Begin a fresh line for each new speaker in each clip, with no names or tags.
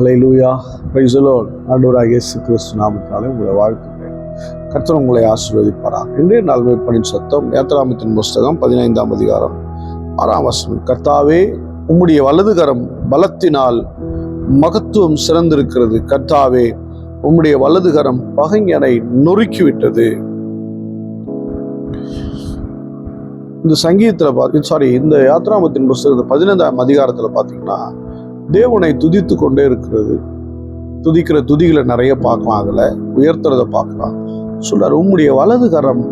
Hallelujah, praise the Lord. ஆண்டவராகிய இயேசு கிறிஸ்து நாமத்தினாலே உங்களை வாழ்த்துகிறேன். கர்த்தர் உங்களை ஆசீர்வதிப்பாராக. இன்றைய நாள் வேட்பனின் சத்தம் யாத்திராகமத்தின் புஸ்தகம் 15ஆம் அதிகாரம் 6ஆம் வசனம். கர்த்தாவே, உம்முடைய வலதுகரம் பலத்தினால் மகத்துவம் சிறந்திருக்கிறது. கர்த்தாவே, உம்முடைய வலதுகரம் பகைஞனை நொறுக்கிவிட்டது. இந்த சங்கீதத்தில் இந்த யாத்திராகமத்தின் புஸ்தகத்தை 15ஆம் அதிகாரத்தில் பார்த்தீங்கன்னா தேவனை துதித்து கொண்டே இருக்கிறது. துதிக்கிற துதிகளை நிறைய பார்க்கலாம், அதில் உயர்த்துறதை பார்க்கலாம். சொல்றார், உம்முடைய வலதுகரம்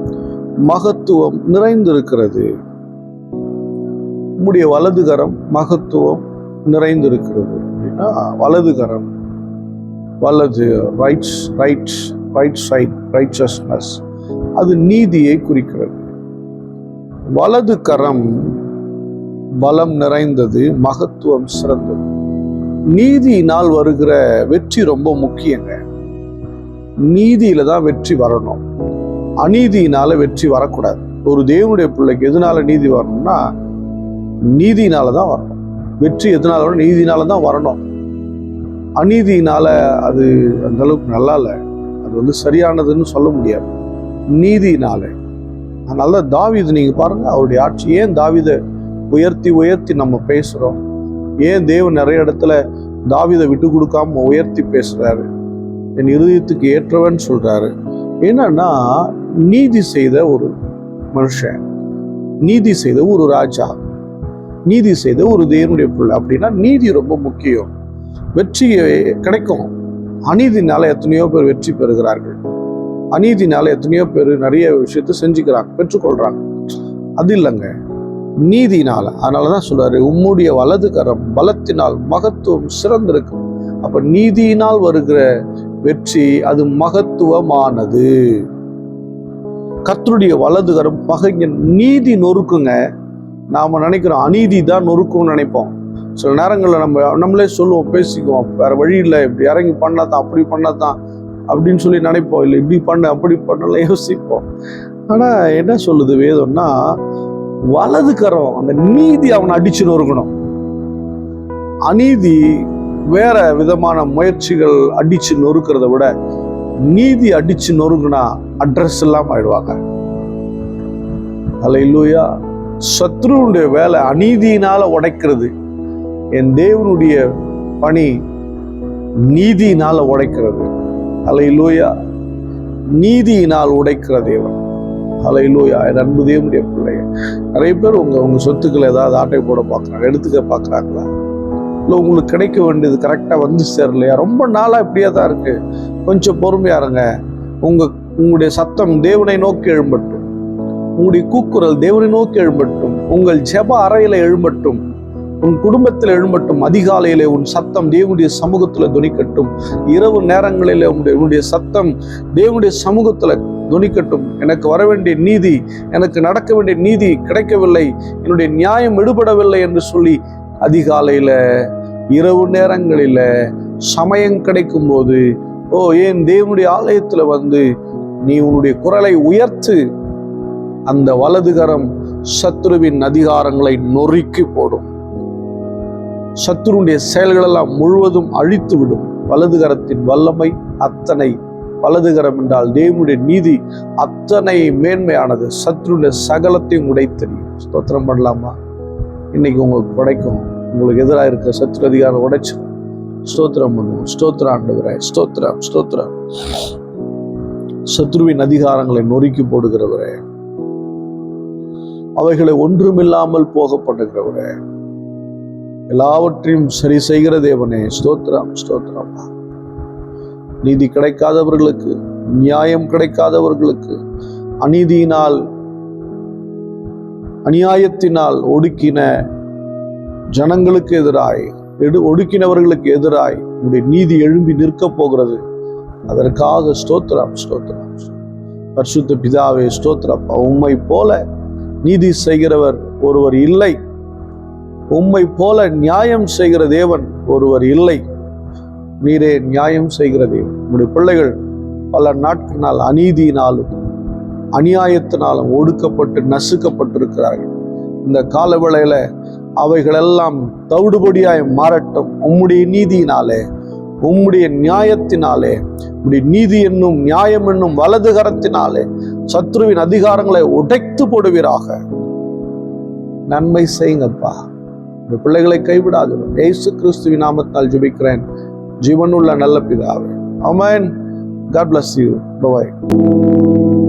மகத்துவம் நிறைந்திருக்கிறது. உம்முடைய வலதுகரம் மகத்துவம் நிறைந்திருக்கிறது அப்படின்னா வலதுகரம், வலது, ரைட் சைட், ரைச்சஸ்னஸ், அது நீதியை குறிக்கிறது. வலது கரம் பலம் நிறைந்தது, மகத்துவம் சிறந்தது. நீதியினால் வருகிற வெற்றி ரொம்ப முக்கியங்க. நீதியில தான் வெற்றி வரணும், அநீதியினால வெற்றி வரக்கூடாது. ஒரு தேவனுடைய பிள்ளைக்கு எதனால நீதி வரணும்னா நீதியினால தான் வரணும். வெற்றி எதனால வரணும்? நீதியினால தான் வரணும். அநீதியினால அது அந்த அளவுக்கு நல்லா இல்லை, அது சரியானதுன்னு சொல்ல முடியாது. நீதியினால. அதனால தாவீது நீங்க பாருங்க, அவருடைய ஆட்சி. ஏன் தாவீதை உயர்த்தி உயர்த்தி நம்ம பேசுறோம்? ஏன் தேவன் நிறைய இடத்துல தாவீதை விட்டு கொடுக்காம உயர்த்தி பேசுறாரு? என் இருதயத்துக்கு ஏற்றவன் சொல்றாரு. என்னன்னா, நீதி செய்த ஒரு மனுஷன், நீதி செய்த ஒரு ராஜா, நீதி செய்த ஒரு தேவனுடைய பிள்ளை அப்படின்னா நீதி ரொம்ப முக்கியம். வெற்றி கிடைக்கும். அநீதினால எத்தனையோ பேர் வெற்றி பெறுகிறார்கள். அநீதினால எத்தனையோ பேர் நிறைய விஷயத்தை செஞ்சுக்கிறாங்க, பெற்றுக்கொள்றாங்க. அது இல்லைங்க, நீதினால. அதனாலதான் சொல்றாரு, உம்முடைய வலது கரம் பலத்தினால் மகத்துவம் சிறந்திருக்கு. அப்ப நீதியினால் வருகிற வெற்றி அது மகத்துவமானது. கர்த்தருடைய வலது கரம் பகைஞன் நீதி நொறுக்குங்க. நாம நினைக்கிறோம் அநீதி தான் நொறுக்கும்னு நினைப்போம். சில நேரங்களில் நம்மளே சொல்லுவோம், பேசிக்குவோம், வேற வழி இல்லை, இப்படி இறங்கி பண்ணாதான், அப்படி பண்ணாதான் அப்படின்னு சொல்லி நினைப்போம். இல்லை இப்படி பண்ண அப்படி பண்ணலாம் யோசிப்போம். ஆனா என்ன சொல்லுது வேதம்னா, வலது கரம் அந்த நீதி அவனை அடிச்சு நொறுக்கணும். அநீதி வேற விதமான முயற்சிகள் அடிச்சு நொறுக்கிறத விட நீதி அடிச்சு நொறுக்குனா அட்ரஸ் இல்லாம ஆயிடுவாங்க. அல்லேலூயா. சத்ருவுடைய வேலை அநீதியினால உடைக்கிறது. என் தேவனுடைய பணி நீதியினால உடைக்கிறது. அல்லேலூயா. நீதியினால் உடைக்கிற தேவன். அல்லேலூயா. என் அன்பு தேவனுடைய பிள்ளைய நிறைய பேர் உங்க சொத்துக்களை ஏதாவது ஆட்டை போட பார்க்குறாங்க, எடுத்துக்க பார்க்குறாங்களா? இல்லை உங்களுக்கு கிடைக்க வேண்டியது கரெக்டாக சேரலையா? ரொம்ப நாளாக இப்படியே தான் இருக்கு. கொஞ்சம் பொறுமையா இருங்க. உங்களுடைய சத்தம் தேவனை நோக்கி எழும்பட்டும். உங்களுடைய கூக்குரல் தேவனை நோக்கி எழும்பட்டும். உங்கள் ஜெப அறையில எழும்பட்டும். உன் குடும்பத்தில் எழும்பட்டும். அதிகாலையிலே உன் சத்தம் தேவனுடைய சமூகத்துல துணிக்கட்டும். இரவு நேரங்களிலே உன்னுடைய சத்தம் தேவனுடைய சமூகத்துல துணிக்கட்டும். எனக்கு வர வேண்டிய நீதி, எனக்கு நடக்க வேண்டிய நீதி கிடைக்கவில்லை, என்னுடைய நியாயம் எடுபடவில்லை என்று சொல்லி அதிகாலையில, இரவு நேரங்களில சமயம் கிடைக்கும் போது, ஏன் தேவனுடைய ஆலயத்துல நீ உன்னுடைய குரலை உயர்த்து. அந்த வலதுகரம் சத்ருவின் அதிகாரங்களை நொறுக்கி போடும். சத்துருடைய செயல்களெல்லாம் முழுவதும் அழித்து விடும். வலதுகரத்தின் வல்லமை அத்தனை. வலதுகரம் என்றால் தேவனுடைய நீதி அத்தனை மேன்மையானது. சத்துருடைய சகலத்தையும் உடைத்தெறியும். ஸ்தோத்திரம் பண்ணலாமா? இன்னைக்கு உங்களுக்கு உடைக்கும். உங்களுக்கு எதிராக இருக்க சத்ரு அதிகாரம் உடைச்சு ஸ்தோத்திரம் பண்ணுவோம். ஸ்தோத்திரம் ஆண்டவரே, ஸ்தோத்திரம், ஸ்தோத்திரம். சத்ருவின் அதிகாரங்களை நொறுக்கி போடுகிறவரே, அவைகளை ஒன்றுமில்லாமல் போக பண்ணுகிறவரே, எல்லாவற்றையும் சரி செய்கிற தேவனே, ஸ்தோத்திரம், ஸ்தோத்திரம். நீதி கிடைக்காதவர்களுக்கு, நியாயம் கிடைக்காதவர்களுக்கு, அநீதியினால் அநியாயத்தினால் ஒடுக்கின ஜனங்களுக்கு எதிராய், ஒடுக்கினவர்களுக்கு எதிராய் உங்களுடைய நீதி எழும்பி நிற்க போகிறது. அதற்காக ஸ்தோத்திரம், ஸ்தோத்திரம். பரிசுத்த பிதாவே, ஸ்தோத்திரம். உம்மை போல நீதி செய்கிறவர் ஒருவர் இல்லை. உம்மை போல நியாயம் செய்கிற தேவன் ஒருவர் இல்லை. நீரே நியாயம் செய்கிற தேவன். உங்களுடைய பிள்ளைகள் பல நாட்களினால் அநீதியினாலும் அநியாயத்தினாலும் ஒடுக்கப்பட்டு நசுக்கப்பட்டிருக்கிறார்கள். இந்த காலவேளையில அவைகளெல்லாம் தவிடுபடியாய் மாறட்டும். உம்முடைய நீதியினாலே, உம்முடைய நியாயத்தினாலே, உம்முடைய நீதி என்னும் நியாயம் என்னும் வலது கரத்தினாலே சத்ருவின் அதிகாரங்களை உடைத்து போடுவீராக. நன்மை செய்யுங்கப்பா. இந்த பிள்ளைகளை கைவிடாது. இயேசு கிறிஸ்துவின் நாமத்தால் ஜெபிக்கிறேன் ஜீவனுள்ள நல்ல பிதாவே. ஆமென். God bless you. Bye bye.